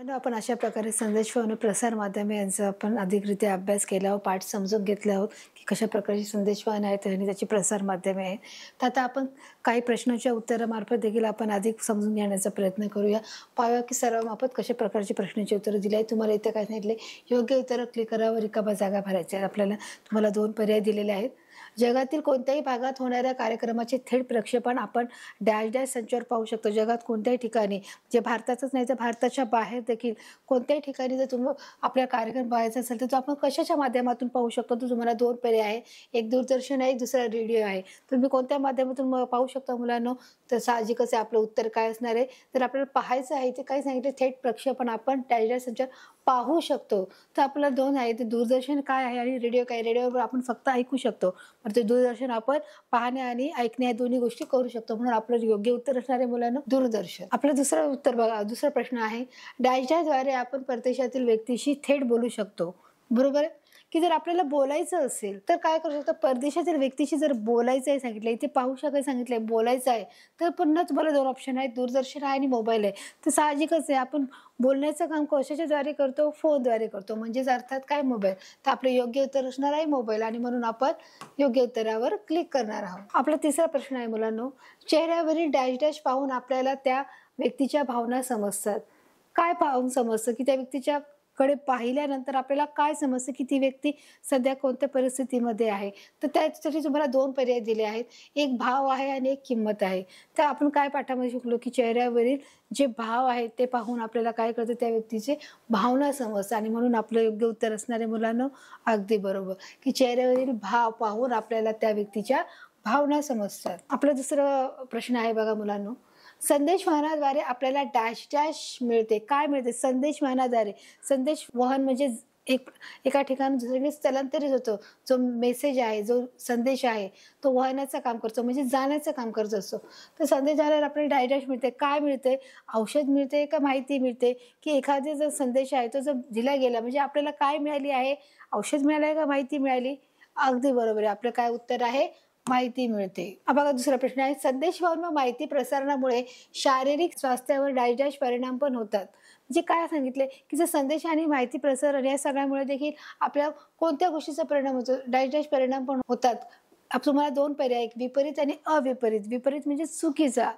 मुलांना आपण अशा प्रकारे संदेश व प्रसार माध्यमे यांचा आपण अधिकरित्या अभ्यास केला आहोत, पाठ समजून घेतले आहोत की कशा प्रकारची संदेशवहन आहेत आणि त्याची प्रसार माध्यमे आहेत. तर आता आपण काही प्रश्नांच्या उत्तरामार्फत देखील आपण अधिक समजून घेण्याचा प्रयत्न करूया. पाहूया की सरावामार्फत कशा प्रकारची प्रश्नांची उत्तरं दिली आहेत. तुम्हाला इथे काय सांगितले, योग्य उत्तरं क्लिक करा व रिकाम्या जागा भरायच्या आहेत. आपल्याला तुम्हाला 2 पर्याय दिलेले आहेत. जगातील कोणत्याही भागात होणाऱ्या कार्यक्रमाचे थेट प्रक्षेपण आपण डॅश डॅश संचावर पाहू शकतो. जगात कोणत्याही ठिकाणी, जे भारतातच नाही तर भारताच्या बाहेर देखील कोणत्याही ठिकाणी जर तुम्ही आपला कार्यक्रम पाहायचा असेल तर तो आपण कशाच्या माध्यमातून पाहू शकतो. तर तुम्हाला 2 पर्याय आहे. एक दूरदर्शन आहे, एक दुसरा रेडिओ आहे. तुम्ही कोणत्या माध्यमातून पाहू शकता मुलांनो? तर साहजिकच आहे आपलं उत्तर काय असणार आहे. तर आपल्याला पाहायचं आहे ते काय सांगितलं, थेट प्रक्षेपण आपण डॅश डॅश संचार पाहू शकतो. तर आपल्याला 2 आहे. ते दूरदर्शन काय आहे आणि रेडिओ काय? रेडिओवर आपण फक्त ऐकू शकतो. तर ते दूरदर्शन आपण पाहणे आणि ऐकणे या दोन्ही गोष्टी करू शकतो. म्हणून आपलं योग्य उत्तर असणार आहे मुलांना दूरदर्शन. आपलं दुसरं उत्तर बघा. दुसरा प्रश्न आहे, डॅश डॅशद्वारे आपण परदेशातील व्यक्तीशी थेट बोलू शकतो. बरोबर आहे की जर आपल्याला बोलायचं असेल तर काय करू शकतो, परदेशातील व्यक्तीशी जर बोलायचं आहे सांगितलंय, इथे पाहू शकायला सांगितलंय, बोलायचं आहे तर पुन्हा तुम्हाला 2 ऑप्शन आहेत, दूरदर्शन आहे आणि मोबाईल आहे. तर साहजिकच आहे आपण बोलण्याचं काम कशाच्याद्वारे करतो, फोनद्वारे करतो, म्हणजेच अर्थात काय, मोबाईल. तर आपलं योग्य उत्तर असणार आहे मोबाईल आणि म्हणून आपण योग्य उत्तरावर क्लिक करणार आहोत. आपला तिसरा प्रश्न आहे मुलांनो, चेहऱ्यावरील डॅश डॅश पाहून आपल्याला त्या व्यक्तीच्या भावना समजतात. काय पाहून समजतं की त्या व्यक्तीच्या कडे पाहिल्यानंतर आपल्याला काय समजतं की ती व्यक्ती सध्या कोणत्या परिस्थितीमध्ये आहे. तर त्यासाठी तुम्हाला 2 पर्याय दिले आहेत. एक भाव आहे आणि एक किंमत आहे. तर आपण काय पाठामध्ये शिकलो की चेहऱ्यावरील जे भाव आहेत ते पाहून आपल्याला काय कळतं, त्या व्यक्तीचे भावना समजतात आणि म्हणून आपलं योग्य उत्तर असणार आहे मुलांनो अगदी बरोबर की चेहऱ्यावरील भाव पाहून आपल्याला त्या व्यक्तीच्या भावना समजतात. आपला दुसरा प्रश्न आहे बघा मुलांनो, संदेशवहनाद्वारे आपल्याला डॅश डॅश मिळते. काय मिळते? संदेशवहनाद्वारे. संदेश वहन म्हणजे एका ठिकाणी दुसरीकडे स्थलांतरित होतो. जो मेसेज आहे, जो संदेश आहे तो वहनाचं काम करतो, म्हणजे जाण्याचं काम करत असतो. तर संदेश झाल्यावर आपल्याला डॅश डॅश मिळते. काय मिळते? औषध मिळते का माहिती मिळते? की एखादा जर संदेश आहे तो जर दिला गेला म्हणजे आपल्याला काय मिळाली आहे, औषध मिळालं आहे का माहिती मिळाली? अगदी बरोबर आहे. आपलं काय उत्तर आहे, माहिती मिळते. बघा दुसरा प्रश्न आहे, संदेशवहन व माहिती प्रसारणामुळे शारीरिक स्वास्थ्यावर डॅश डॅश परिणाम पण होतात. म्हणजे काय सांगितले की जर संदेश आणि माहिती प्रसारण या सगळ्यामुळे देखील आपल्या कोणत्या गोष्टीचा परिणाम होतो, डॅश डॅश परिणाम पण होतात. तुम्हाला 2 पर्याय, एक विपरीत आणि अविपरीत. विपरीत म्हणजे चुकीचा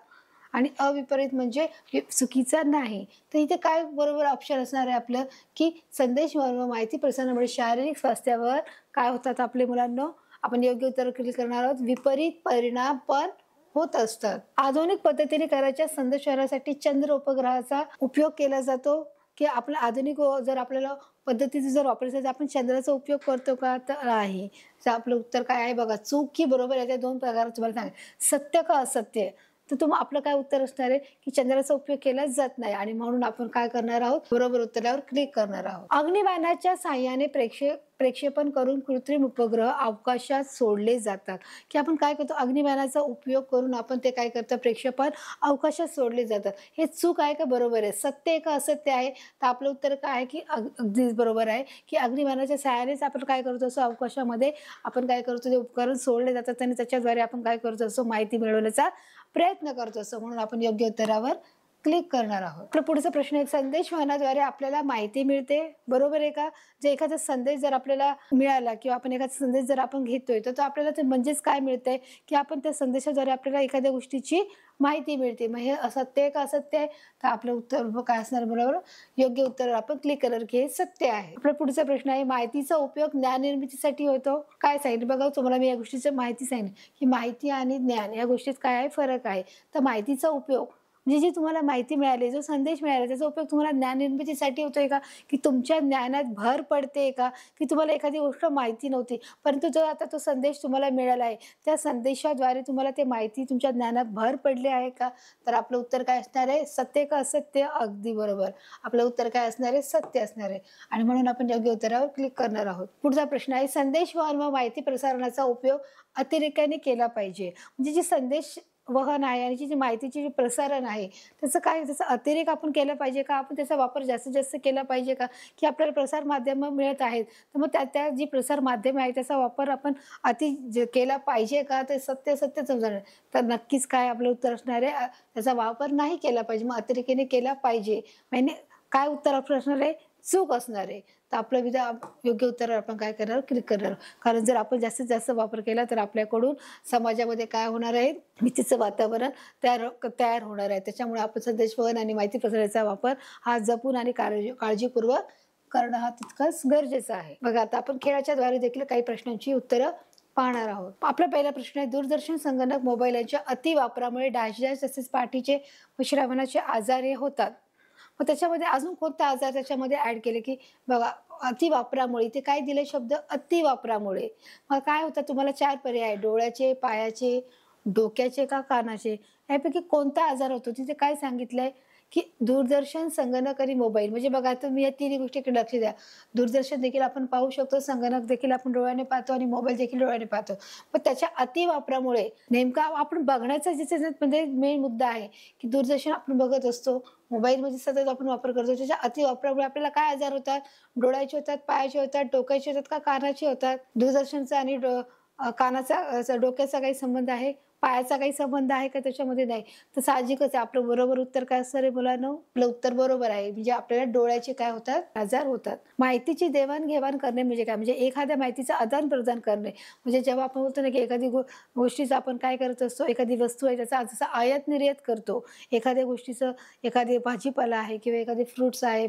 आणि अविपरीत म्हणजे चुकीचा नाही. तर इथे काय बरोबर ऑप्शन असणार आहे आपलं की संदेशवहन व माहिती प्रसारणामुळे शारीरिक स्वास्थ्यावर काय होतात आपले मुलांना, आपण योग्य उत्तर क्लिक करणार आहोत, विपरीत परिणाम पण होत असतात. आधुनिक पद्धतीने करायच्या संदेशवहनासाठी चंद्र उपग्रहाचा उपयोग केला जातो की आपला आधुनिक जर आपल्याला पद्धतीचा जर वापरायचा तर आपण चंद्राचा उपयोग करतो का? तर आहे. तर आपलं उत्तर काय आहे बघा, चूक की बरोबर याच्या 2 प्रकार तुम्हाला सांगा, सत्य का असत्य. तर आपलं काय उत्तर असणार आहे की चंद्राचा उपयोग केला जात नाही आणि म्हणून आपण काय करणार आहोत, बरोबर उत्तरावर क्लिक करणार आहोत. अग्निबाणाच्या साहाय्याने प्रक्षेपण करून कृत्रिम उपग्रह अवकाशात सोडले जातात. की आपण काय करतो, अग्निबाणाचा उपयोग करून आपण ते काय करतो, प्रक्षेपण अवकाशात सोडले जातात. हे चूक आहे का बरोबर आहे, सत्य आहे का असत्य आहे? तर आपलं उत्तर काय आहे की अगदी बरोबर आहे की अग्निबाणाच्या साहाय्यानेच आपण काय करतो असं अवकाशामध्ये आपण काय करतो, ते उपकरण सोडले जातात आणि त्याच्याद्वारे आपण काय करतो असं माहिती मिळवण्याचा प्रयत्न करतो असं, म्हणून आपण योग्य उत्तरावर क्लिक करणार आहोत. आपला पुढचा प्रश्न आहे, संदेशवहनाद्वारे आपल्याला माहिती मिळते. बरोबर आहे का? जे एखादा संदेश जर आपल्याला मिळाला किंवा आपण एखादा संदेश जर आपण घेतोय तर तो आपल्याला ते म्हणजेच काय मिळते की आपण त्या संदेशाद्वारे आपल्याला एखाद्या गोष्टीची माहिती मिळते. मग हे असत्य आहे का असत्य आहे? तर आपलं उत्तर काय असणार बरोबर, योग्य उत्तर आपण क्लिक करणार की हे सत्य आहे. आपला पुढचा प्रश्न आहे, माहितीचा उपयोग ज्ञान निर्मितीसाठी होतो. काय सांगितलं बघा, तुम्हाला मी या गोष्टीची माहिती सांगितली की माहिती आणि ज्ञान या गोष्टीत काय आहे, फरक आहे. तर माहितीचा उपयोग म्हणजे जी तुम्हाला माहिती मिळाली, जो संदेश मिळाला त्याचा उपयोग तुम्हाला ज्ञान निर्मितीसाठी होतोय का? की तुमच्या ज्ञानात भर पडते का? की तुम्हाला एखादी गोष्ट माहिती नव्हती परंतु जो आता तो संदेश तुम्हाला मिळाला आहे त्या संदेशाद्वारे तुम्हाला ते माहिती तुमच्या ज्ञानात भर पडले आहे का? तर आपलं उत्तर काय असणार आहे, सत्य का असत्य? अगदी बरोबर. आपलं उत्तर काय असणार आहे, सत्य असणार आहे आणि म्हणून आपण योग्य उत्तरावर क्लिक करणार आहोत. पुढचा प्रश्न आहे, संदेशवहन व माहिती प्रसारणाचा उपयोग अतिरेकाने केला पाहिजे. म्हणजे जे संदेश वहन आहे आणि जी माहितीची जी प्रसारण आहे त्याचं काय, त्याचा अतिरेक आपण केला पाहिजे का? आपण त्याचा वापर जास्तीत जास्त केला पाहिजे का? की आपल्याला प्रसार माध्यमं मिळत आहेत तर मग त्या जी प्रसार माध्यमे आहे त्याचा वापर आपण केला पाहिजे का? ते सत्य समजणार. तर नक्कीच काय आपलं उत्तर असणार आहे, त्याचा वापर नाही केला पाहिजे, मग अतिरेकाने केला पाहिजे. म्हणजे काय उत्तर असणार आहे? चूक असणार आहे. तर आपलं योग्य उत्तर आपण काय करणार? क्लिक करणार. कारण जर आपण जास्तीत जास्त वापर केला तर आपल्याकडून समाजामध्ये काय होणार आहे? भीतीचं वातावरण तयार होणार आहे. त्याच्यामुळे आपण संदेशवहन आणि माहिती प्रसाराचा वापर हा जपून आणि काळजीपूर्वक करणं हा तितकाच गरजेचं आहे. बघा, आता आपण खेळाच्या द्वारे देखील काही प्रश्नांची उत्तरं पाहणार आहोत. आपला पहिला प्रश्न आहे, दूरदर्शन, संगणक, मोबाईल यांच्या अतिवापरामुळे डायबिटीज तसेच पाठीचे व श्रवणाचे आजार हे होतात. मग त्याच्यामध्ये अजून कोणता आजार त्याच्यामध्ये ऍड केले, की बघा, अतिवापरामुळे इथे काय दिले शब्द? अतिवापरामुळे. मग काय होतं? तुम्हाला 4 पर्याय: डोळ्याचे, पायाचे, डोक्याचे का कानाचे? यापैकी कोणता आजार होतो? तिथे काय सांगितलंय, की दूरदर्शन, संगणक आणि मोबाईल. म्हणजे बघा, तुम्ही या तिन्ही गोष्टीकडे लक्ष द्या. दूरदर्शन देखील आपण पाहू शकतो, संगणक देखील आपण डोळ्याने पाहतो आणि मोबाईल देखील डोळ्याने पाहतो. पण त्याच्या अतिवापरामुळे नेमका आपण बघण्याचा म्हणजे मेन मुद्दा आहे, की दूरदर्शन आपण बघत असतो, मोबाईलमध्ये सतत आपण वापर करतो. त्याच्या अतिवापरामुळे आपल्याला काय आजार होतात? डोळ्याचे होतात, पायाचे होतात, डोक्याचे होतात का कानाचे होतात? दूरदर्शनचा आणि कानाचा डोक्याचा काही संबंध आहे? पायाचा काही संबंध आहे का त्याच्यामध्ये? नाही. तर साहजिकच आहे, आपलं बरोबर उत्तर काय असणार आहे मुलांनो? आपलं उत्तर बरोबर आहे. म्हणजे आपल्याला डोळ्याचे काय होतात? आजार होतात. माहितीची देवाणघेवाण करणे म्हणजे काय? म्हणजे एखाद्या माहितीचं आदान प्रदान करणे. म्हणजे जेव्हा आपण बोलतो ना, की एखादी गोष्टीचं आपण काय करत असतो, एखादी वस्तू आहे त्याचा जसं आयात निर्यात करतो, एखाद्या गोष्टीचं, एखादी भाजीपाला आहे किंवा एखादे फ्रुट्स आहे,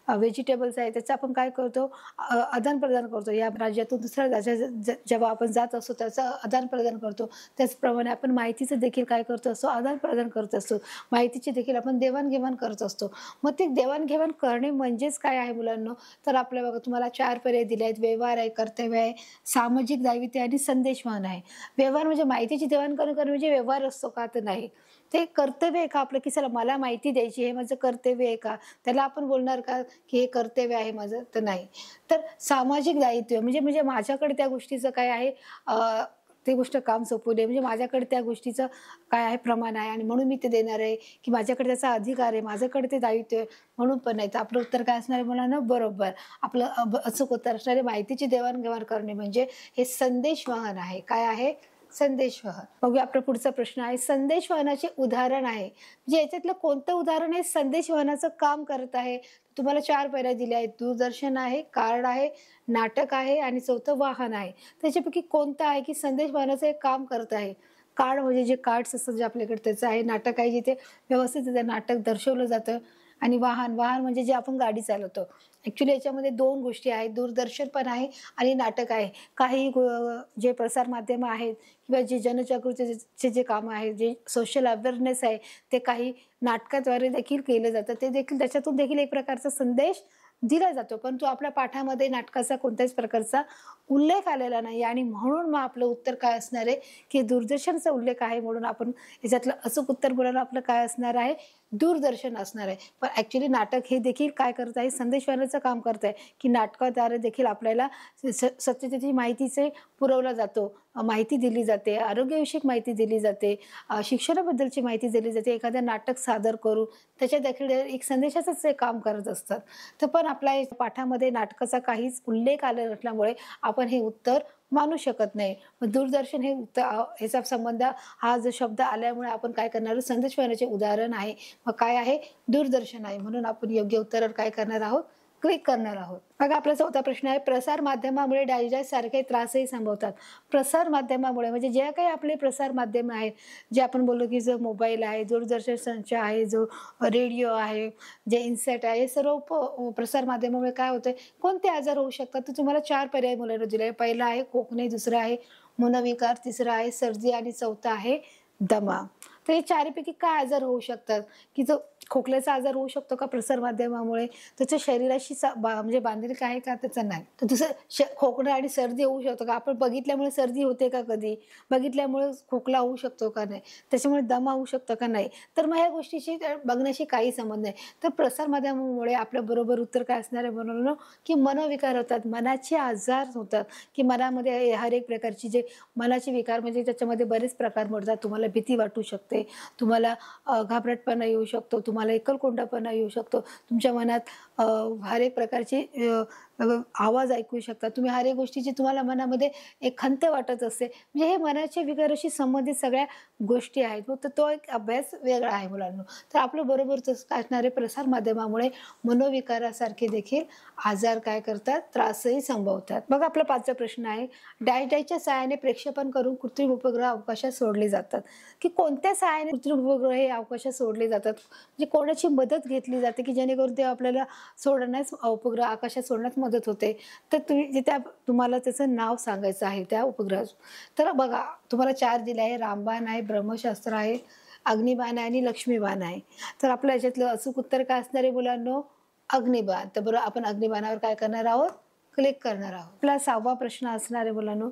व्हेजिटेबल्स आहे, त्याचं आपण काय करतो? आदान प्रदान करतो. या राज्यातून दुसऱ्या राज्यात जेव्हा आपण जात असतो त्याचं आदान प्रदान करतो. त्याचप्रमाणे आपण माहितीचं देखील काय करत असतो? आदान प्रदान करत असतो. माहितीची देखील आपण देवाणघेवाण करत असतो. मग ते देवाणघेवाण करणे म्हणजेच काय आहे मुलांनो? तर आपल्या बघा, तुम्हाला 4 पर्याय दिले आहेत: व्यवहार आहे, कर्तव्य आहे, सामाजिक दायित्व आणि संदेशवहन आहे. व्यवहार म्हणजे माहितीची देवाणघेवाण करणे म्हणजे व्यवहार असतो का? तर नाही. ते कर्तव्य आहे का आपलं, की चला मला माहिती द्यायची, हे माझं कर्तव्य आहे का? त्याला आपण बोलणार का, की हे कर्तव्य आहे माझं? तर नाही. तर सामाजिक दायित्व म्हणजे म्हणजे माझ्याकडे त्या गोष्टीचं काय आहे, ती गोष्ट काम सोपवू नये, म्हणजे माझ्याकडे त्या गोष्टीचं काय आहे, प्रमाण आहे आणि म्हणून मी ते देणार आहे, की माझ्याकडे त्याचा अधिकार आहे, माझ्याकडे ते दायित्व आहे म्हणून पण नाही. तर आपलं उत्तर काय असणार आहे मुलांना? बरोबर. आपलं अचूक उत्तर असणार आहे, माहितीची देवाणघेवाण करणे म्हणजे हे संदेशवहन आहे. काय आहे? संदेशवहन. बघूया, आपला पुढचा प्रश्न आहे, संदेशवहनाचे उदाहरण आहे. म्हणजे याच्यातलं कोणतं उदाहरण हे संदेशवहनाचं काम करत आहे? तुम्हाला 4 पर्याय दिले आहेत: दूरदर्शन आहे, कार्ड आहे, नाटक आहे आणि चौथं वाहन आहे. त्याच्यापैकी कोणतं आहे, की संदेशवहनाचं एक काम करत आहे? कार्ड म्हणजे जे कार्ड्स असतात जे आपल्याकडे त्याचं आहे. नाटक आहे, जिथे व्यवस्थित ते नाटक दर्शवलं जातं. आणि वाहन म्हणजे जे आपण गाडी चालवतो. ॲक्च्युली याच्यामध्ये 2 गोष्टी आहेत, दूरदर्शन पण आहे आणि नाटक आहे. काही जे प्रसारमाध्यमं आहेत किंवा जे जनजागृतीचे जे कामं आहेत, जे सोशल अवेअरनेस आहे, ते काही नाटकाद्वारे देखील केलं जातं. ते देखील, त्याच्यातून देखील एक प्रकारचा संदेश दिला जातो. परंतु आपल्या पाठामध्ये नाटकाचा कोणत्याच प्रकारचा उल्लेख आलेला नाही आणि म्हणून मग आपलं उत्तर काय असणार आहे, की दूरदर्शनचा उल्लेख आहे म्हणून आपण याच्यातलं अचूक उत्तर बोलायला आपलं काय असणार आहे? दूरदर्शन असणार आहे. पण ॲक्च्युली नाटक हे देखील काय करत आहे? संदेशवहनाचं काम करत आहे, की नाटकाद्वारे देखील आपल्याला सत्यतेची माहितीचे पुरवला जातो, माहिती दिली जाते, आरोग्यविषयक माहिती दिली जाते, शिक्षणाबद्दलची माहिती दिली जाते. एखादं नाटक सादर करून त्याच्यात देखील एक संदेशाचंच ते काम करत असतात. तर पण आपल्या पाठामध्ये नाटकाचा काहीच उल्लेख आला नसल्यामुळे आपण हे उत्तर मानू शकत नाही. मग दूरदर्शन हे ह्याचा संबंध हा जो शब्द आल्यामुळे आपण काय करणार आहोत? संदेशवहनाचे उदाहरण आहे. मग काय आहे? दूरदर्शन आहे. म्हणून आपण योग्य उत्तरावर काय करणार आहोत? क्लिक करणार आहोत. बघा, आपला चौथा प्रश्न आहे, प्रसार माध्यमामुळे डायबिटीज सारखे त्रासही संभवतात. प्रसार माध्यमामुळे म्हणजे जे काही आपले प्रसार माध्यम आहेत, जे आपण बोललो, की जो मोबाईल आहे, दूरदर्शन संच आहे, जो रेडिओ आहे, जे इन्सेट आहे, हे सर्व प्रसार माध्यमामुळे काय होतंय? कोणते आजार होऊ शकतात? तर तुम्हाला 4 पर्याय मुलांना दिले आहे. पहिला आहे खोकणे, दुसरा आहे मनोविकार, तिसरा आहे सर्दी आणि चौथा आहे दमा. तर हे 4 पैकी काय आजार होऊ शकतात? की जो खोकल्याचा आजार होऊ शकतो का प्रसार माध्यमामुळे? त्याच्या शरीराशी म्हणजे बांधिलकी आहे का? त्याचं नाही. तर दुसरं खोकणं आणि सर्दी होऊ शकतो का? आपण बघितल्यामुळे सर्दी होते का कधी? बघितल्यामुळे खोकला होऊ शकतो का? नाही. त्याच्यामुळे दमा होऊ शकतो का? नाही. तर मग ह्या गोष्टीशी बघण्याशी काही संबंध नाही. तर प्रसार माध्यमामुळे आपलं बरोबर उत्तर काय असणार आहे म्हणून, की मनोविकार होतात, मनाचे आजार होतात, की मनामध्ये हर एक प्रकारची जे मनाचे विकार म्हणजे त्याच्यामध्ये बरेच प्रकार मोडतात. तुम्हाला भीती वाटू शकते, तुम्हाला घाबरटपणा येऊ शकतो, तुम्हाला एकलकोंडापणा येऊ शकतो, तुमच्या मनात हर एक प्रकारची आवाज ऐकू शकता, तुम्ही हर एक गोष्टीची तुम्हाला मनामध्ये एक खंत वाटत असते, म्हणजे हे मनाच्या विकाराशी संबंधित सगळ्या गोष्टी आहेत. फक्त तो एक अभ्यास वेगळा आहे मुलांनो. तर आपलं बरोबरच असणारे प्रसार माध्यमामुळे मनोविकारासारखे देखील आजार काय करतात, त्रासही संभवतात. बघा आपला 5वा प्रश्न आहे, डायच्या सहाय्याने प्रक्षेपण करून कृत्रिम उपग्रह अवकाशात सोडले जातात. की कोणत्या सहाय्याने कृत्रिम उपग्रह हे अवकाशात सोडले जातात, म्हणजे कोणाची मदत घेतली जाते की जेणेकरून ते आपल्याला सोडण्यास, उपग्रह आकाशात सोडण्यास मदत होते. तर तुम्हाला त्याचं नाव सांगायचं आहे त्या उपग्रहाचं. तर बघा तुम्हाला 4 दिले आहे, रामबाण आहे, ब्रह्मशास्त्र आहे, अग्निबाण आहे आणि लक्ष्मीबाण आहे. तर आपल्या याच्यातलं अचूक उत्तर काय असणार आहे मुलांनो, अग्निबाण. तर बरोबर आपण अग्निबाणावर काय करणार आहोत, क्लिक करणार आहोत. आपला 6वा प्रश्न असणार आहे मुलांनो,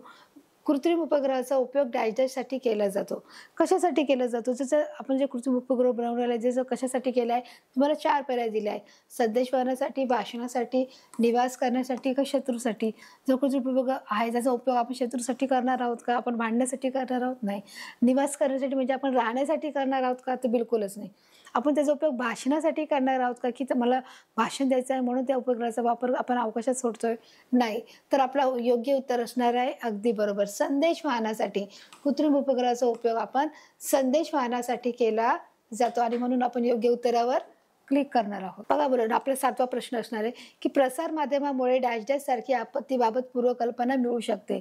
कृत्रिम उपग्रहाचा उपयोग डायजेस्टसाठी केला जातो. कशासाठी केला जातो, जसं आपण जे कृत्रिम उपग्रह बनवलेला आहे त्याचं कशासाठी केलं आहे, तुम्हाला 4 पर्याय दिले आहे. संदेशवहनासाठी, भाषणासाठी, निवास करण्यासाठी का शत्रूसाठी. जो कृत्रिम उपग्रह आहे त्याचा उपयोग आपण शत्रूसाठी करणार आहोत का, आपण भांडण्यासाठी करणार आहोत, नाही. निवास करण्यासाठी म्हणजे आपण राहण्यासाठी करणार आहोत का, तर बिलकुलच नाही. आपण त्याचा उपयोग भाषणासाठी करणार आहोत का, की मला भाषण द्यायचं आहे म्हणून त्या उपग्रहाचा वापर आपण अवकाशात सोडतोय, नाही. तर आपला योग्य उत्तर असणार आहे अगदी बरोबर, संदेशवहनासाठी. कृत्रिम उपग्रहाचा उपयोग आपण संदेशवहनासाठी केला जातो आणि म्हणून आपण योग्य उत्तरावर क्लिक करणार आहोत. बघा बरोबर आपला 7वा प्रश्न असणार आहे की प्रसार माध्यमामुळे डॅश सारखी आपत्तीबाबत पूर्वकल्पना मिळू शकते.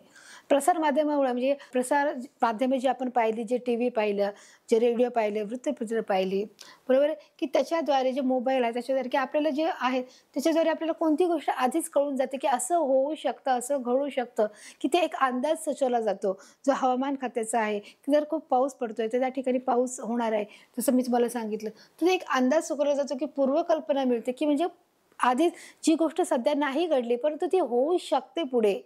प्रसार माध्यमामुळे म्हणजे प्रसार माध्यमे जी आपण पाहिली, जे टीव्ही पाहिलं, जे रेडिओ पाहिले, वृत्तपत्र पाहिली, बरोबर आहे, की त्याच्याद्वारे जे मोबाईल आहे त्याच्याद्वारे की आपल्याला जे आहे त्याच्याद्वारे आपल्याला कोणती गोष्ट आधीच कळून जाते की असं होऊ शकतं, असं घडू शकतं, की ते एक अंदाज सुचवला जातो जो हवामान खात्याचा आहे, की जर खूप पाऊस पडतोय तर त्या ठिकाणी पाऊस होणार आहे, जसं मी तुम्हाला सांगितलं. तर एक अंदाज सुचवला जातो की पूर्वकल्पना मिळते, की म्हणजे आधी जी गोष्ट सध्या नाही घडली परंतु ती होऊ शकते पुढे,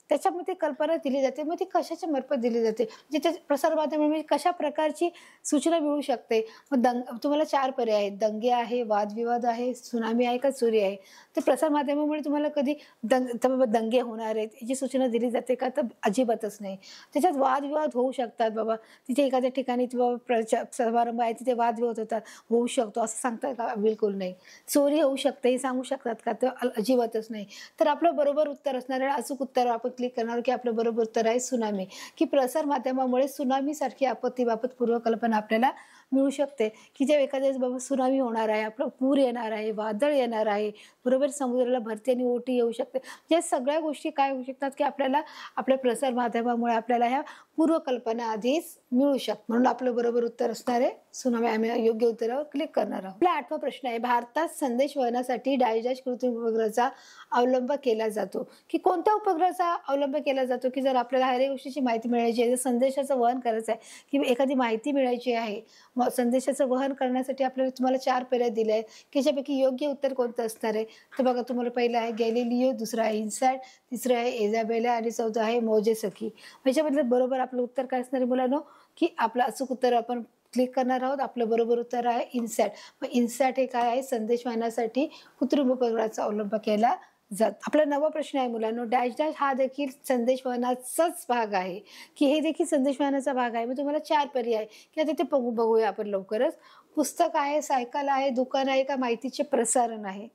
त्याच्यामध्ये कल्पना दिली जाते. मग ती कशाच्या मार्फत दिली जाते, म्हणजे त्या प्रसारमाध्यमामुळे कशा प्रकारची सूचना मिळू शकते. मग तुम्हाला 4 पर्याय आहेत, दंगे आहे, वादविवाद आहे, सुनामी आहे का चोरी आहे. तर प्रसारमाध्यमामुळे तुम्हाला कधी दंगे होणार आहेत याची सूचना दिली जाते का, तर अजिबातच नाही. त्याच्यात वादविवाद होऊ शकतात बाबा, तिथे एखाद्या ठिकाणी समारंभ आहे तिथे वादविवाद होतात, होऊ शकतो असं सांगतात का, बिलकुल नाही. चोरी होऊ शकते हे सांगू शकतात का, तर अजिबातच नाही. तर आपलं बरोबर उत्तर असणार आहे, अचूक उत्तर आपण क्लिक करणार की आपलं बरोबर उत्तर आहे सुनामी. की प्रसार माध्यमामुळे सुनामी सारखी आपत्तीबाबत पूर्वकल्पना आपल्याला मिळू शकते, की जे एखाद्या वेळेस बाबा सुनामी होणार आहे, आपलं पूर येणार आहे, वादळ येणार आहे, बरोबर, समुद्राला भरती आणि ओटी येऊ शकते. या सगळ्या गोष्टी काय होऊ शकतात की आपल्याला आपल्या प्रसार माध्यमामुळे आपल्याला ह्या पूर्वकल्पना आधीच मिळू शकतात. म्हणून आपलं बरोबर उत्तर असणार आहे सुनामी. आम्ही योग्य उत्तरावर क्लिक करणार आहोत. आपला 8वा प्रश्न आहे, भारतात संदेशवहनासाठी डायजॅश कृत्रिम उपग्रहाचा अवलंब केला जातो. की कोणत्या उपग्रहाचा अवलंब केला जातो, की जर आपल्याला हर एक गोष्टीची माहिती मिळायची आहे, जर संदेशाचं वहन करायचं आहे, की एखादी माहिती मिळायची आहे, मग संदेशाचं वहन करण्यासाठी आपल्याला तुम्हाला 4 पर्याय दिले आहेत, की याच्यापैकी योग्य उत्तर कोणतं असणार आहे. तर बघा तुम्हाला पहिलं आहे गॅलिलिओ, दुसरं आहे इन्सॅट, तिसरं आहे इझाबेला आणि चौथं आहे मोजेसकी. ह्याच्यामधलं बरोबर आपलं उत्तर काय असणार आहे मुलांनो, की आपलं अचूक उत्तर आपण क्लिक करणार आहोत. आपलं बरोबर उत्तर आहे इन्सॅट. मग इन्सॅट हे काय आहे, संदेशवहनासाठी कृत्रिम उपग्रहाचा अवलंब केला जात. आपला 9वा प्रश्न आहे मुलांनो, डॅश डॅश हा देखील संदेशवहनाचाच भाग आहे, की हे देखील संदेशवहनाचा भाग आहे. मग तुम्हाला 4 पर्याय की आता ते बघूया आपण लवकरच. पुस्तक आहे, सायकल आहे, दुकान आहे का माहितीचे प्रसारण आहे.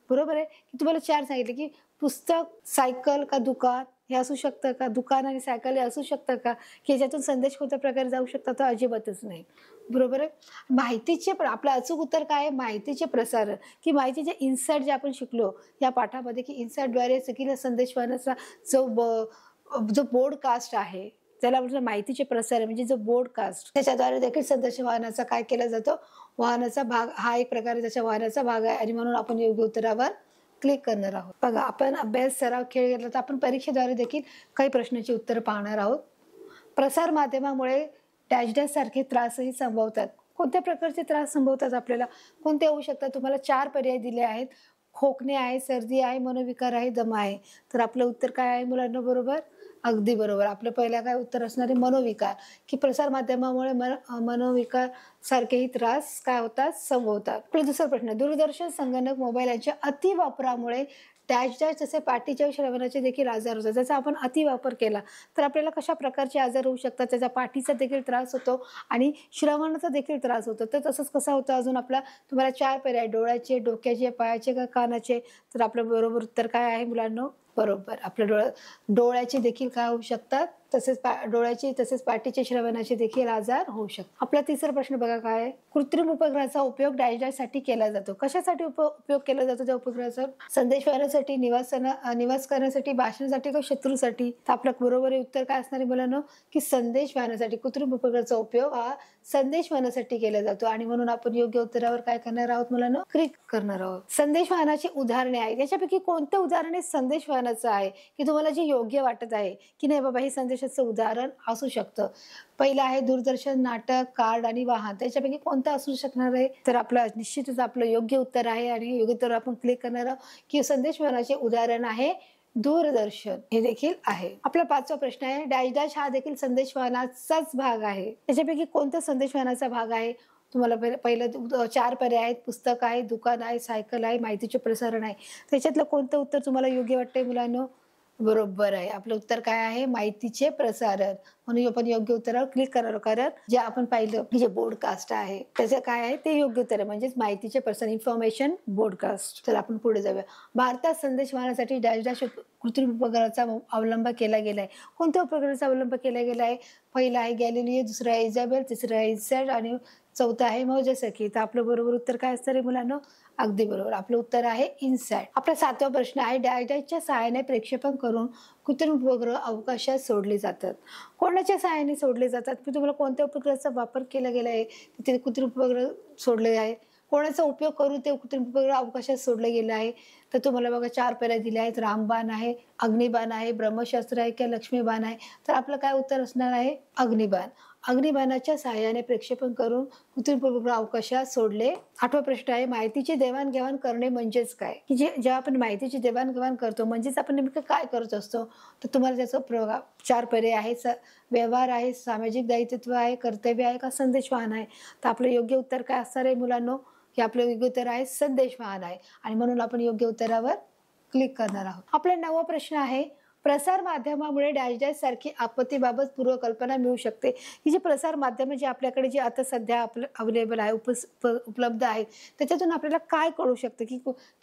बरोबर आहे, की तुम्हाला 4 सांगितले, की पुस्तक, सायकल का दुकान हे असू शकतं का, दुकान आणि सायकल हे असू शकतं का, की याच्यातून संदेश कोणत्या प्रकारे जाऊ शकतात, तर अजिबातच नाही. बरोबर आहे. माहितीचे आपलं अचूक उत्तर काय आहे, माहितीचे प्रसारण, की माहितीचे इन्साइट जे आपण शिकलो या पाठामध्ये, की इन्साइटद्वारे सगळी संदेशवहनाचा जो ब्रॉडकास्ट आहे त्याला म्हणजे माहितीचे प्रसारण म्हणजे जो ब्रॉडकास्ट, त्याच्याद्वारे देखील संदेशवहनाचा काय केला जातो, वाहनाचा भाग हा एक प्रकारे त्याच्या वाहनाचा भाग आहे आणि म्हणून आपण योग्य उत्तरावर क्लिक करणार आहोत. बघा आपण अभ्यास, सराव, खेळ घेतला तर आपण परीक्षेद्वारे देखील काही प्रश्नांची उत्तरं पाहणार आहोत. प्रसार माध्यमामुळे डॅश डॅश सारखे त्रासही संभवतात. कोणत्या प्रकारचे त्रास संभवतात आपल्याला, कोणते होऊ शकतात. तुम्हाला 4 पर्याय दिले आहेत, खोकणे आहे, सर्दी आहे, मनोविकार आहे, दमा आहे. तर आपलं उत्तर काय आहे मुलांना, बरोबर, अगदी बरोबर. आपलं पहिलं काय उत्तर असणार आहे, मनोविकार, की प्रसार माध्यमामुळे मनोविकार सारखेही त्रास काय होतात, संभवतात. आपला दुसरा प्रश्न, दूरदर्शन, संगणक, मोबाईल यांच्या अतिवापरामुळे डॅश डॅश जसे पाठीच्या श्रवणाचे देखील आजार होतात, त्याचा आपण अतिवापर केला तर आपल्याला कशा प्रकारचे आजार होऊ शकतात. त्याचा पाठीचा देखील त्रास होतो आणि श्रवणाचा देखील त्रास होतो. तर तसंच कसं होतं अजून आपला तुम्हाला 4 पर्याय डोळ्याचे, डोक्याचे, पायाचे का कानाचे. तर आपलं बरोबर उत्तर काय आहे मुलांनो? बरोबर आपल्या डोळ्याचे देखील काय होऊ शकतात, तसेच डोळ्याचे तसेच पाठीचे श्रवणाचे देखील आजार होऊ शकतात. आपला तिसरा प्रश्न बघा काय आहे. कृत्रिम उपग्रहाचा उपयोग डॅश डॅश साठी केला जातो. कशासाठी उपयोग केला जातो त्या उपग्रहाचा? संदेशवाहनासाठी, निवास करण्यासाठी, भाषणासाठी का शत्रूसाठी? तर आपलं बरोबर उत्तर काय असणार आहे मुलांनो? की संदेशवाहनासाठी. कृत्रिम उपग्रहाचा उपयोग हा संदेशवाहनासाठी केला जातो आणि म्हणून आपण योग्य उत्तरावर काय करणार आहोत मुलांनो? क्लिक करणार आहोत. संदेशवाहनाची उदाहरणे आहेत. याच्यापैकी कोणतं उदाहरण संदेशवाहनाचं आहे की तुम्हाला जे योग्य वाटत आहे की नाही बाबा हे संदेशाचं उदाहरण असू शकतं? पहिलं आहे दूरदर्शन, नाटक, कार्ड आणि वाहन. त्याच्यापैकी कोणतं असू शकणार आहे? तर आपलं निश्चितच आपलं योग्य उत्तर आहे आणि योग्य उत्तर आपण क्लिक करणार आहोत की संदेशवाहनाचे उदाहरण आहे दूरदर्शन हे देखील आहे. आपला 5वा प्रश्न आहे. डॅश डॅश हा देखील संदेशवाहनाचाच भाग आहे. त्याच्यापैकी कोणता संदेशवाहनाचा भाग आहे? तुम्हाला पहिलं 4 पर्याय आहेत. पुस्तक आहे, दुकान आहे, सायकल आहे, माहितीचे प्रसारण आहे. त्याच्यातलं कोणतं उत्तर तुम्हाला योग्य वाटतंय मुलांनो? बरोबर आहे. आपलं उत्तर काय आहे? माहितीचे प्रसारण. म्हणून आपण योग्य उत्तरावर क्लिक करणार. कारण जे आपण पाहिलं की जे ब्रॉडकास्ट आहे त्याचं काय आहे ते योग्य उत्तर आहे, म्हणजेच माहितीचे प्रसारण, इन्फॉर्मेशन ब्रॉडकास्ट. तर आपण पुढे जाऊया. भारतात संदेशवाहनासाठी डॅश डॅश कृत्रिम उपग्रहाचा अवलंब केला गेलाय. कोणत्या उपग्रहाचा अवलंब केला गेलाय? पहिला आहे गॅलिलिओ, दुसरा आहे इजाबेल, तिसरा आहे इन्सॅट आणि चौथा आहे मौजसखी. तर आपलं बरोबर उत्तर काय असणार आहे मुलांनो? अगदी बरोबर. आपलं उत्तर आहे इन्सॅट. आपला 7वा प्रश्न आहे. डॅश डॅशच्या सहाय्याने प्रक्षेपण करून कृत्रिम उपग्रह अवकाशात सोडले जातात. कोणाच्या सहाय्याने सोडले जातात? मी तुम्हाला कोणत्या उपग्रहाचा वापर केला गेला आहे तिथे कृत्रिम उपग्रह सोडले आहे? कोणाचा उपयोग करून ते कृत्रिम उपग्रह अवकाशात सोडले गेले आहे? तर तुम्हाला बघा 4 पर्याय दिले आहेत. रामबाण आहे, अग्निबाण आहे, ब्रह्मशास्त्र आहे किंवा लक्ष्मीबाण आहे. तर आपलं काय उत्तर असणार आहे? अग्निबाण. अग्निबाणाच्या सहाय्याने प्रक्षेपण करून कृत्रिम उपग्रह अवकाशात सोडले. 8वा प्रश्न आहे. माहितीची देवाणघेवाण करणे म्हणजेच काय? की जेव्हा आपण माहितीची देवाणघेवाण करतो म्हणजेच आपण नेमकं काय करत असतो? तर तुम्हाला त्याचं 4 पर्याय आहेत. व्यवहार आहे, सामाजिक दायित्व आहे, कर्तव्य आहे का संदेशवाहन आहे? तर आपलं योग्य उत्तर काय असणार आहे मुलांनो? की आपलं योग्य उत्तर आहे संदेशवाहन आहे आणि म्हणून आपण योग्य उत्तरावर क्लिक करणार आहोत. आपला 9वा प्रश्न आहे. प्रसार माध्यमामुळे डॅश डॅश सारखी आपत्तीबाबत पूर्वकल्पना मिळू शकते. ही जी प्रसार माध्यम जे आपल्याकडे जे आता सध्या अवेलेबल आहे, उपलब्ध आहे, त्याच्यातून आपल्याला काय कळू शकतं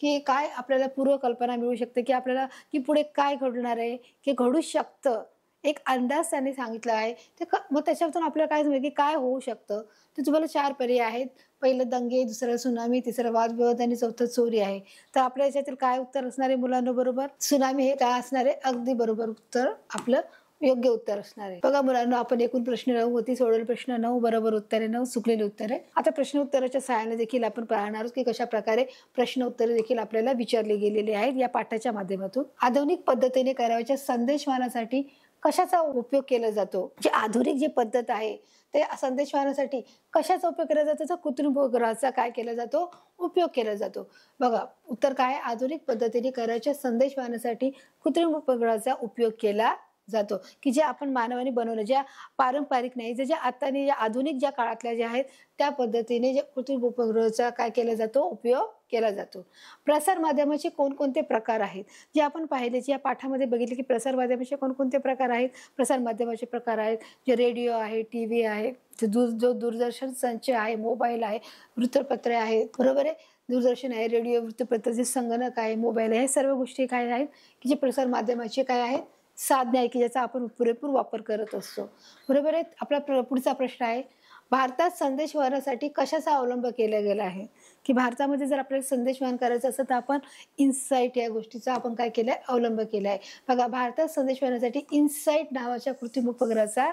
की काय आपल्याला पूर्वकल्पना मिळू शकते की आपल्याला की पुढे काय घडणार आहे की घडू शकतं. एक अंदाज त्यांनी सांगितला आहे. ते मग त्याच्यातून आपल्याला काय समजेल की काय होऊ शकतं? तर तुम्हाला 4 पर्याय आहेत. पहिलं दंगे, दुसरं सुनामी, तिसरं वादविवाद आणि चौथं चोरी आहे. तर आपल्या याच्यातील काय उत्तर असणार आहे मुलांना? बरोबर सुनामी हे काय असणार आहे? अगदी बरोबर उत्तर आपलं योग्य उत्तर असणार आहे. बघा मुलांना आपण एकूण प्रश्न 9 होती, सोडवलेले प्रश्न 9, बरोबर उत्तर आहे 9, चुकलेले उत्तर आहे. आता प्रश्न उत्तराच्या सहाय्याने देखील आपण पाहणार आहोत की कशा प्रकारे प्रश्न उत्तरे देखील आपल्याला विचारले गेलेले आहेत या पाठाच्या माध्यमातून. आधुनिक पद्धतीने करावयाच्या संदेशवाहनासाठी कशाचा उपयोग केला जातो? जी आधुनिक जी पद्धत आहे ते संदेशवाहनासाठी कशाचा उपयोग केला जातो? तर कृत्रिम उपग्रहाचा काय केला जातो? उपयोग केला जातो. बघा उत्तर काय? आधुनिक पद्धतीने करायच्या संदेशवाहनासाठी कृत्रिम उपग्रहाचा उपयोग केला जातो की जे आपण मानवाने बनवलं, ज्या पारंपरिक नाही, ज्या आताने ज्या आधुनिक ज्या काळातल्या ज्या आहेत त्या पद्धतीने जे कृत्रिम उपग्रहाचा काय केला जातो? उपयोग केला जातो. प्रसार माध्यमाचे कोणकोणते प्रकार आहेत? जे आपण पाहिले, जे या पाठामध्ये बघितले की प्रसार माध्यमाचे कोणकोणते प्रकार आहेत? प्रसार माध्यमाचे प्रकार आहेत जे रेडिओ आहे, टीव्ही आहे, जो दूरदर्शन संच आहे, मोबाईल आहे, वृत्तपत्रे आहेत, बरोबर आहे. दूरदर्शन आहे, रेडिओ, वृत्तपत्र, जे संगणक आहे, मोबाईल आहे, हे सर्व गोष्टी काय आहेत की जे प्रसार माध्यमाचे काय आहेत? साधने आहे की ज्याचा आपण पुरेपूर वापर करत असतो, बरोबर आहे. आपला पुढचा प्रश्न आहे. भारतात संदेशवहनासाठी कशाचा अवलंब केला गेला आहे? की भारतामध्ये जर आपल्याला संदेशवहन करायचं असेल तर आपण इनसाइट या गोष्टीचा आपण काय केलाय? अवलंब केलाय. बघा भारतात संदेशवहनासाठी इनसाइट नावाच्या कृत्रिम उपग्रहाचा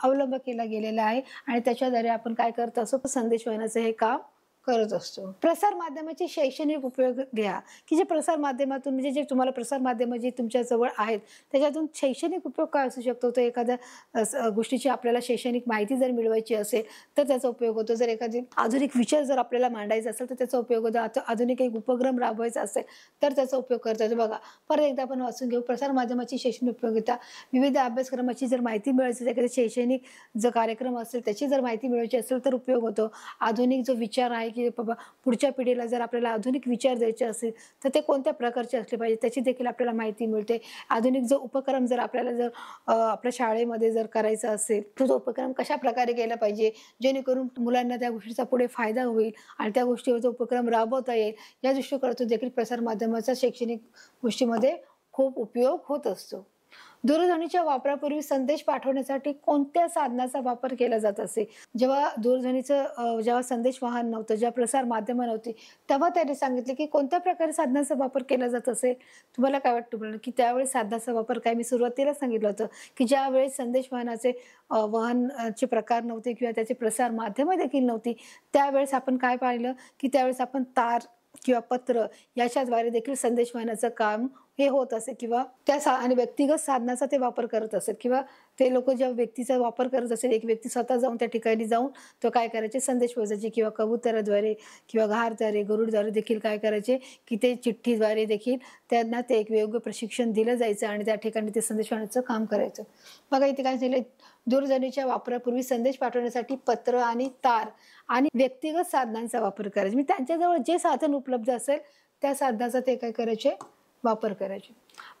अवलंब केला गेलेला आहे आणि त्याच्याद्वारे आपण काय करत असतो? संदेशवहनाचं हे काम करत असतो. प्रसार माध्यमाचे शैक्षणिक उपयोग घ्या की जे प्रसार माध्यमातून म्हणजे जे तुम्हाला प्रसार माध्यम जे तुमच्या जवळ आहेत त्याच्यातून शैक्षणिक उपयोग काय असू शकतो? तर एखाद्या गोष्टीची आपल्याला शैक्षणिक माहिती जर मिळवायची असेल तर त्याचा उपयोग होतो. जर एखादी आधुनिक विचार जर आपल्याला मांडायचा असेल तर त्याचा उपयोग होतो. आता आधुनिक एक उपक्रम राबवायचा असेल तर त्याचा उपयोग करता येतो. बघा परत एकदा आपण वाचून घेऊ. प्रसार माध्यमाची शैक्षणिक उपयोगिता. विविध अभ्यासक्रमाची जर माहिती मिळवायची, एखाद्या शैक्षणिक जो कार्यक्रम असेल त्याची जर माहिती मिळवायची असेल तर उपयोग होतो. आधुनिक जो विचार आहे की बाबा पुढच्या पिढीला जर आपल्याला आधुनिक विचार द्यायचे असेल तर ते कोणत्या प्रकारचे असले पाहिजे त्याची देखील आपल्याला माहिती मिळते. आधुनिक जो उपक्रम जर आपल्याला जर आपल्या शाळेमध्ये जर करायचा असेल तर तो उपक्रम कशा प्रकारे केला पाहिजे जेणेकरून मुलांना त्या गोष्टीचा पुढे फायदा होईल आणि त्या गोष्टीवर जो उपक्रम राबवता येईल या दृष्टिकोनातून देखील प्रसारमाध्यमाचा शैक्षणिक गोष्टीमध्ये खूप उपयोग होत असतो. दूरध्वनीच्या वापरापूर्वी संदेश पाठवण्यासाठी कोणत्या साधनाचा वापर केला जात असे? जेव्हा दूरध्वनीचं जेव्हा संदेश वाहन नव्हतं, जेव्हा प्रसार माध्यमं नव्हती, तेव्हा त्यांनी सांगितले की कोणत्या प्रकारे साधनाचा वापर केला जात असेल? तुम्हाला काय वाटतं बरं की त्यावेळेस साधनाचा वापर काय मी सुरुवातीला सांगितलं होतं की ज्यावेळेस संदेश वाहनाचे वाहनचे प्रकार नव्हते किंवा त्याचे प्रसार माध्यमं देखील नव्हती, त्यावेळेस आपण काय पाहिलं की त्यावेळेस आपण तार किंवा पत्र याच्याद्वारे देखील संदेश वाहनाचं काम हे होत असे किंवा आणि व्यक्तिगत साधनाचा ते वापर करत असत किंवा ते लोक जेव्हा व्यक्तीचा वापर करत असेल, एक व्यक्ती स्वतः जाऊन त्या ठिकाणी जाऊन तो काय करायचे संदेश पोहोचायचे किंवा कबुतराद्वारे किंवा घारद्वारे गरुडद्वारे देखील काय करायचे की ते चिठ्ठीद्वारे देखील त्यांना ते एक योग्य प्रशिक्षण दिलं जायचं आणि त्या ठिकाणी ते संदेश वाहनाचं काम करायचं. बघा इथे काय झालं, दूरध्वनीच्या वापरापूर्वी संदेश पाठवण्यासाठी पत्र आणि तार आणि व्यक्तिगत साधनांचा वापर करायचा. म्हणजे त्यांच्याजवळ जे साधन उपलब्ध असेल त्या साधनाचा ते काय करायचे वापर करायचे.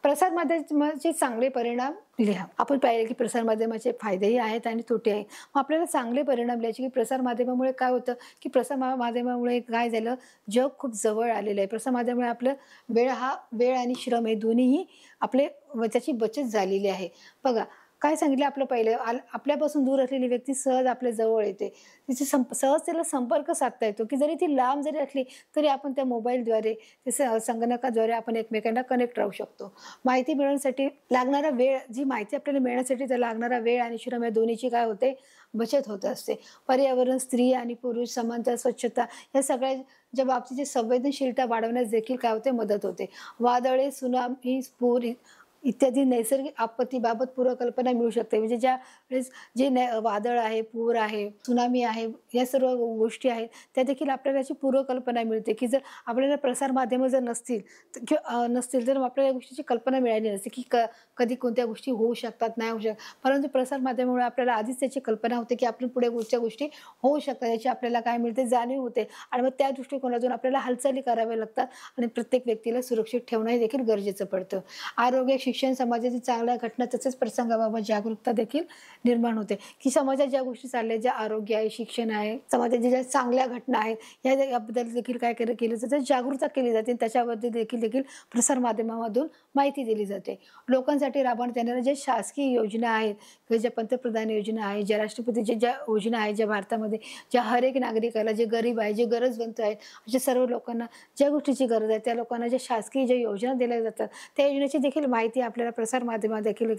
प्रसार माध्यमाचे चांगले परिणाम लिहा. आपण पाहिले की प्रसार माध्यमाचे फायदेही आहेत आणि तोटे आहेत. मग आपल्याला चांगले परिणाम लिहायचे की प्रसार माध्यमामुळे काय होतं की प्रसार माध्यमामुळे काय झालं, जग खूप जवळ आलेलं आहे. प्रसार माध्यमामुळे आपलं वेळ आणि श्रम हे दोन्हीही आपले त्याची बचत झालेली आहे. बघा काय सांगितलं आपलं पहिलं, आपल्यापासून दूर असलेली व्यक्ती सहज आपल्या जवळ येते, तिची सहज त्याला संपर्क साधता येतो की जरी ती लांब जरी असली तरी आपण त्या मोबाईलद्वारे संगणकाद्वारे आपण एकमेकांना कनेक्ट राहू शकतो. माहिती मिळवण्यासाठी लागणारा वेळ, जी माहिती आपल्याला मिळण्यासाठी तर लागणारा वेळ आणि श्रम या दोन्हीची काय होते बचत होत असते. पर्यावरण, स्त्री आणि पुरुष समानता, स्वच्छता या सगळ्या ज्या बाबतीची संवेदनशीलता वाढवण्यास देखील काय होते मदत होते. वादळे, सुनामी, पूर इत्यादी नैसर्गिक आपत्तीबाबत पूर्वकल्पना मिळू शकते. म्हणजे ज्या वेळेस जे वादळ आहे, पूर आहे, सुनामी आहे, या सर्व गोष्टी आहेत त्या देखील आपल्याला याची पूर्वकल्पना मिळते की जर आपल्याला प्रसार माध्यमं जर नसतील तर आपल्याला या गोष्टीची कल्पना मिळाली नसते की कधी कोणत्या गोष्टी होऊ शकतात, नाही होऊ शकतात. परंतु प्रसार माध्यमामुळे आपल्याला आधीच त्याची कल्पना होते की आपण पुढे कोणत्या गोष्टी होऊ शकतात याची आपल्याला काय मिळते जाणीव होते आणि मग त्या दृष्टिकोनातून आपल्याला हालचाली कराव्या लागतात आणि प्रत्येक व्यक्तीला सुरक्षित ठेवणं देखील गरजेचं पडतं. आरोग्य, शिक्षण, समाजातील चांगल्या घटना तसेच प्रसंगाबाबत जागरूकता देखील निर्माण होते की समाजात ज्या गोष्टी चालल्या, ज्या आरोग्य आहे, शिक्षण आहे, समाजाच्या ज्या चांगल्या घटना आहेत याबद्दल देखील काय केलं जातं, जागरूकता केली जाते. त्याच्याबद्दल देखील प्रसार माध्यमामधून माहिती दिली जाते. लोकांसाठी राबवण्यात येणाऱ्या ज्या शासकीय योजना आहेत किंवा ज्या पंतप्रधान योजना आहेत, ज्या राष्ट्रपतीच्या ज्या योजना आहेत, ज्या भारतामध्ये ज्या हर एक नागरिकाला, जे गरीब आहे, जे गरजवंत आहेत, अशा सर्व लोकांना ज्या गोष्टीची गरज आहे त्या लोकांना ज्या शासकीय ज्या योजना दिल्या जातात त्या योजनेची देखील माहिती आपल्याला प्रसार माध्यमात देखील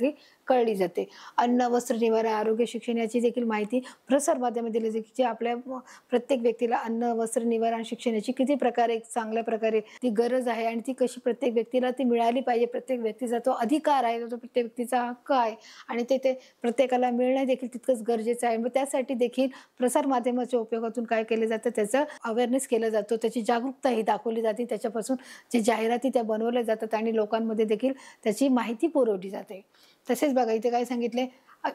कळली जाते. अन्न, वस्त्र, निवारा, आरोग्य, शिक्षण याची देखील माहिती प्रसार माध्यमात दिली जाते की आपल्या प्रत्येक व्यक्तीला अन्न, वस्त्र, निवारा आणि शिक्षण याची किती प्रकारे चांगल्या प्रकारे ती गरज आहे आणि ती कशी प्रत्येक व्यक्तीला ती मिळाली पाहिजे. प्रत्येक व्यक्तीचा तो अधिकार आहे, तो प्रत्येक व्यक्तीचा हक्क आहे आणि ते प्रत्येकाला मिळणं देखील तितकंच गरजेचं आहे. मग त्यासाठी देखील प्रसार माध्यमाच्या उपयोगातून काय केलं जातं, त्याचं अवेअरनेस केलं जातो, त्याची जागरूकता ही दाखवली जाते. त्याच्यापासून जे जाहिराती त्या बनवल्या जातात आणि लोकांमध्ये देखील त्याची माहिती पुरवली जाते. तसेच बघा इथे काय सांगितले,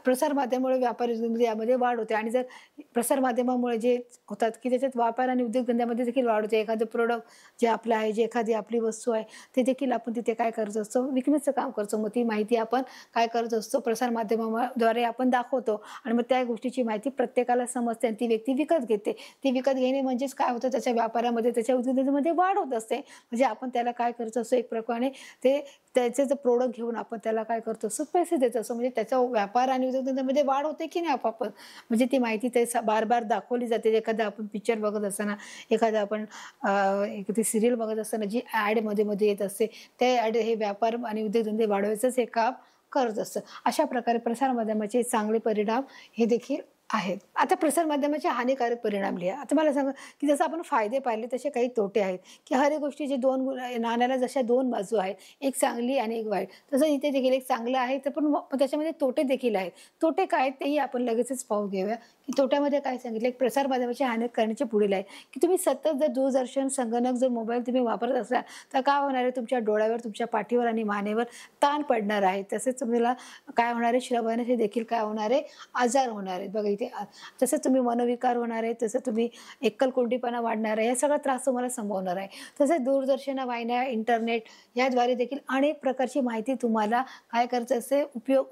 प्रसार माध्यमामुळे व्यापार यामध्ये वाढ होते आणि जर प्रसार माध्यमामुळे जे होतात की त्याच्यात व्यापार आणि उद्योगधंद्यामध्ये देखील वाढ होते. एखादं प्रोडक्ट जे आपलं आहे, जे एखादी आपली वस्तू आहे ते देखील आपण तिथे काय करत असतो, विकण्याचं काम करतो. मग ती माहिती आपण काय करत असतो, प्रसार माध्यमाद्वारे आपण दाखवतो आणि मग त्या गोष्टीची माहिती प्रत्येकाला समजते आणि ती व्यक्ती विकत घेते. ती विकत घेणे म्हणजेच काय होतं, त्याच्या व्यापारामध्ये, त्याच्या उद्योगधंद्यामध्ये वाढ होत असते. म्हणजे आपण त्याला काय करत असतो, एक प्रकारे त्याचे जर प्रोडक्ट घेऊन आपण त्याला काय करतो असतो, पैसे देत असतो. म्हणजे त्याचा व्यापार आणि उद्योगधंद्यामध्ये वाढ होते की नाही आपापच. म्हणजे ती माहिती ते बार दाखवली जाते. एखादा आपण पिक्चर बघत असताना, एखादा आपण एखादी सिरियल बघत असताना जी ॲडमध्ये येत असते ते ॲड हे व्यापार आणि उद्योगधंदे वाढवायचंच हे काम करत असतं. अशा प्रकारे प्रसार माध्यमाचे चांगले परिणाम हे देखील आहेत. आता प्रसार माध्यमाचे हानिकारक परिणाम लिहा. आता मला सांगा की जसं आपण फायदे पाहिले तसे काही तोटे आहेत की हर एक गोष्टीचे नाण्याला जशा दोन बाजू आहेत, एक चांगली आणि एक वाईट, तसं इथे देखील एक चांगलं आहे तर पण त्याच्यामध्ये तोटे देखील आहेत. तोटे काय आहेत तेही आपण लगेचच पाहून घेऊया की तोट्यामध्ये काय सांगितलं. एक प्रसार माध्यमाची हानी करण्याचे पुढील आहे की तुम्ही सतत जर दूरदर्शन, संगणक, जर मोबाईल तुम्ही वापरत असाल तर काय होणार आहे, तुमच्या डोळ्यावर, तुमच्या पाठीवर आणि मानेवर ताण पडणार आहे. तसेच तुम्हाला काय होणार आहे, श्रवणाचे देखील काय होणार आहे, आजार होणार आहेत. बघा जसं तुम्ही मनोविकार होणार आहे, तसं तुम्ही एकलकोंडीपणा वाढणार आहे, हे सगळा त्रास तुम्हाला संभवणार आहे. तसेच दूरदर्शन वाहिन्या, इंटरनेट याद्वारे देखील अनेक प्रकारची माहिती तुम्हाला काय करायचं असते,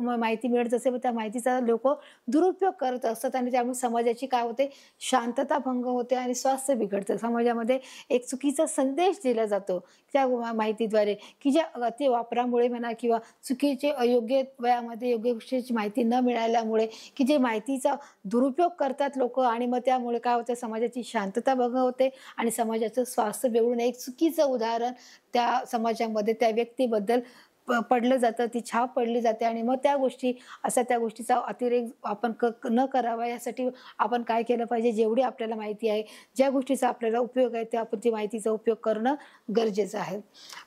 माहिती मिळत असते व त्या माहितीचा लोकं दुरुपयोग करत असतात आणि त्यामुळे समाजाची काय होते, शांतता भंग होते आणि स्वास्थ्य बिघडतं. समाजामध्ये एक चुकीचा संदेश दिला जातो त्या माहितीद्वारे, की ज्या अतिवापरामुळे म्हणा किंवा चुकीचे अयोग्य वयामध्ये योग्य गोष्टीची माहिती न मिळाल्यामुळे, की जे माहितीचा दुरुपयोग करतात लोकं आणि मग त्यामुळे काय होतं, समाजाची शांतता भंग होते आणि समाजाचं स्वास्थ्य बिघडून एक चुकीचं उदाहरण त्या समाजामध्ये त्या व्यक्तीबद्दल पडलं जातं, ती छाप पडली जाते आणि मग त्या गोष्टीचा अतिरेक आपण न करावा यासाठी आपण काय केलं पाहिजे, जेवढी आपल्याला माहिती आहे, ज्या गोष्टीचा आपल्याला उपयोग आहे, त्या आपण ती माहितीचा उपयोग करणं गरजेचं आहे.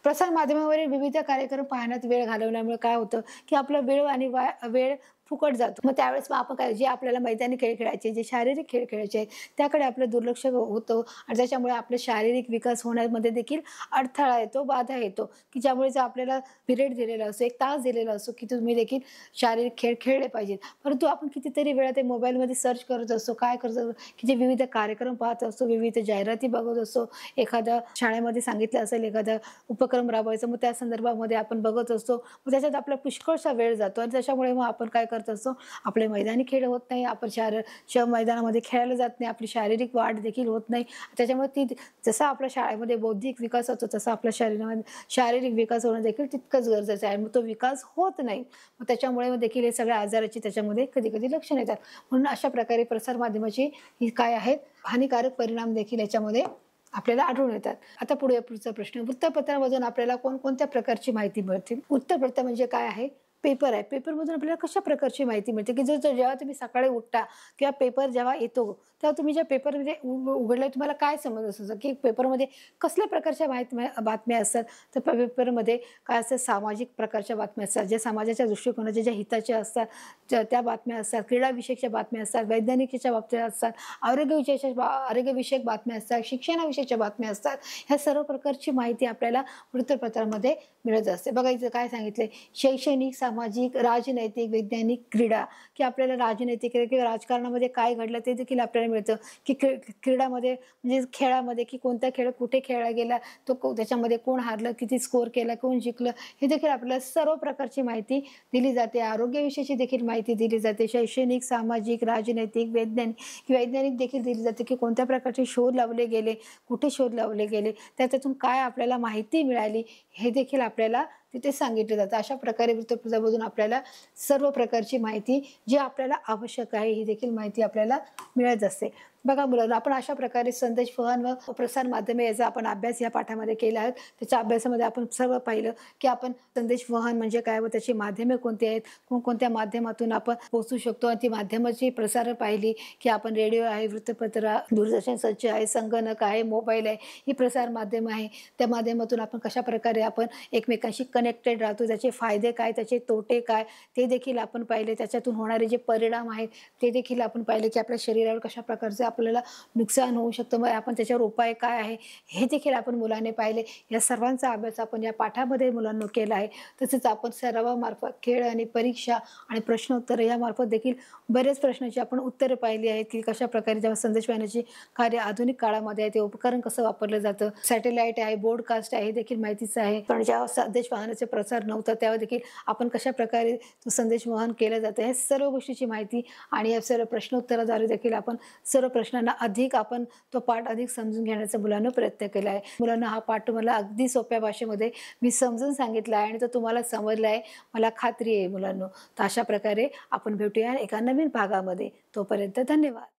प्रसार माध्यमावरील विविध कार्यक्रम पाहण्यात वेळ घालवल्यामुळे काय होतं, की आपला वेळ आणि वेळ फुकट जातो. मग त्यावेळेस आपण काय, जे आपल्याला मैदानी खेळ खेळायचे, जे शारीरिक खेळ खेळायचे आहेत, त्याकडे आपलं दुर्लक्ष होतं आणि त्याच्यामुळे आपलं शारीरिक विकास होण्यामध्ये देखील अडथळा येतो, बाधा येतो, की ज्यामुळे जर आपल्याला पिरियड दिलेला असतो, 1 तास दिलेला असतो, की तुम्ही देखील शारीरिक खेळ खेळले पाहिजेत. परंतु आपण कितीतरी वेळा ते मोबाईलमध्ये सर्च करत असतो, काय करत असतो, की जे विविध कार्यक्रम पाहत असतो, विविध जाहिराती बघत असतो, एखादा शाळेमध्ये सांगितलं असेल, एखादा उपक्रम राबवायचा, मग त्या संदर्भामध्ये आपण बघत असतो. मग त्याच्यात आपला पुष्कळसा वेळ जातो आणि त्याच्यामुळे मग आपण काय करत असतो, आपले मैदानी खेळ होत नाही, आपण मैदानामध्ये खेळायला जात नाही, आपली शारीरिक वाढ देखील होत नाही. त्याच्यामुळे जसा आपल्या शाळेमध्ये बौद्धिक विकास होतो, तसा आपल्या शरीरामध्ये शारीरिक विकास होणं देखील तितकंच गरजेचं आहे. मग तो विकास होत नाही. मग त्याच्यामुळे देखील हे सगळ्या आजाराची त्याच्यामध्ये कधी-कधी लक्षणं येतात. म्हणून अशा प्रकारे प्रसार माध्यमाची ही काय आहेत, हानिकारक परिणाम देखील याच्यामध्ये आपल्याला आढळून येतात. आता पुढचा प्रश्न, वृत्तपत्रामधून आपल्याला कोणकोणत्या प्रकारची माहिती मिळते? वृत्तपत्र म्हणजे काय आहे? पेपर आहे. पेपरमधून आपल्याला कशा प्रकारची माहिती मिळते, की जेव्हा तुम्ही सकाळी उठता किंवा पेपर जेव्हा येतो, तेव्हा तुम्ही ज्या पेपरमध्ये उघडलं तुम्हाला काय समजत असतं, की पेपरमध्ये कसल्या प्रकारच्या बातम्या असतात. तर पेपरमध्ये काय असतं, सामाजिक प्रकारच्या बातम्या असतात, ज्या समाजाच्या दृष्टिकोनाच्या ज्या हिताच्या असतात, त्या बातम्या असतात, क्रीडाविषयकच्या बातम्या असतात, वैज्ञानिकच्या बाबतीत असतात, आरोग्यविषयक बातम्या असतात, शिक्षणाविषयीच्या बातम्या असतात. ह्या सर्व प्रकारची माहिती आपल्याला वृत्तपत्रामध्ये मिळत असते. बघा इथं काय सांगितलंय, शैक्षणिक, सामाजिक, राजनैतिक, वैज्ञानिक, क्रीडा, की आपल्याला राजनैतिक किंवा राजकारणामध्ये काय घडलं ते देखील आपल्याला मिळतं, की क्रीडामध्ये म्हणजे खेळामध्ये, की कोणता खेळ कुठे खेळला गेला, त्याच्यामध्ये कोण हारलं, किती स्कोर केला, कोण जिंकलं, हे देखील आपल्याला सर्व प्रकारची माहिती दिली जाते. आरोग्याविषयीची देखील माहिती दिली जाते. शैक्षणिक, सामाजिक, राजनैतिक, वैज्ञानिक देखील दिली जाते, की कोणत्या प्रकारचे शोध लावले गेले, कुठे शोध लावले गेले, त्याच्यातून काय आपल्याला माहिती मिळाली, हे देखील आपल्याला तिथे सांगितलं जातं. अशा प्रकारे वृत्तपत्रामधून आपल्याला सर्व प्रकारची माहिती जी आपल्याला आवश्यक आहे, ही देखील माहिती आपल्याला मिळत असते. बघा मुलांनो, आपण अशा प्रकारे संदेशवहन व प्रसार माध्यमे याचा आपण अभ्यास या पाठामध्ये केला आहे. त्याच्या अभ्यासामध्ये आपण सर्व पाहिलं, की आपण संदेशवहन म्हणजे काय व त्याची माध्यमे कोणती आहेत, कोणकोणत्या माध्यमातून आपण पोहोचू शकतो आणि ती माध्यमाची प्रसारण पाहिली, की आपण रेडिओ आहे, वृत्तपत्र, दूरदर्शन सज्ज आहे, संगणक आहे, मोबाईल आहे, ही प्रसार माध्यम आहे. त्या माध्यमातून आपण कशाप्रकारे आपण एकमेकांशी कनेक्टेड राहतो, त्याचे फायदे काय, त्याचे तोटे काय, ते देखील आपण पाहिले. त्याच्यातून होणारे जे परिणाम आहेत ते देखील आपण पाहिले, की आपल्या शरीरावर कशा प्रकारचे आपल्याला नुकसान होऊ शकतं, मग आपण त्याच्यावर उपाय काय आहे, हे देखील आपण मुलांनी पाहिले. या सर्वांचा अभ्यास आपण या पाठामध्ये मुलांना केला आहे. तसेच आपण सरावामार्फत खेळ आणि परीक्षा आणि प्रश्नोत्तर यामार्फत देखील बरेच प्रश्नांची आपण उत्तरं पाहिली आहेत, की कशा प्रकारे जेव्हा संदेशवाहिनीची कार्य आधुनिक काळामध्ये आहे, ते उपकरण कसं वापरलं जातं, सॅटेलाईट आहे, ब्रॉडकास्ट आहे, हे देखील माहितीचं आहे. पण जेव्हा संदेशवाहनाचे प्रसार नव्हता तेव्हा देखील आपण कशा प्रकारे संदेशवहन केलं जातं, हे सर्व गोष्टीची माहिती आणि या सर्व प्रश्नोत्तराद्वारे देखील आपण सर्व प्रश्नांना आपण तो पाठ अधिक समजून घेण्याचा मुलांना प्रयत्न केला आहे. मुलांना हा पाठ तुम्हाला अगदी सोप्या भाषेमध्ये मी समजून सांगितला आहे आणि तो तुम्हाला समजला आहे, मला खात्री आहे मुलांनो. तर अशा प्रकारे आपण भेटूया एका नवीन भागामध्ये. तोपर्यंत धन्यवाद.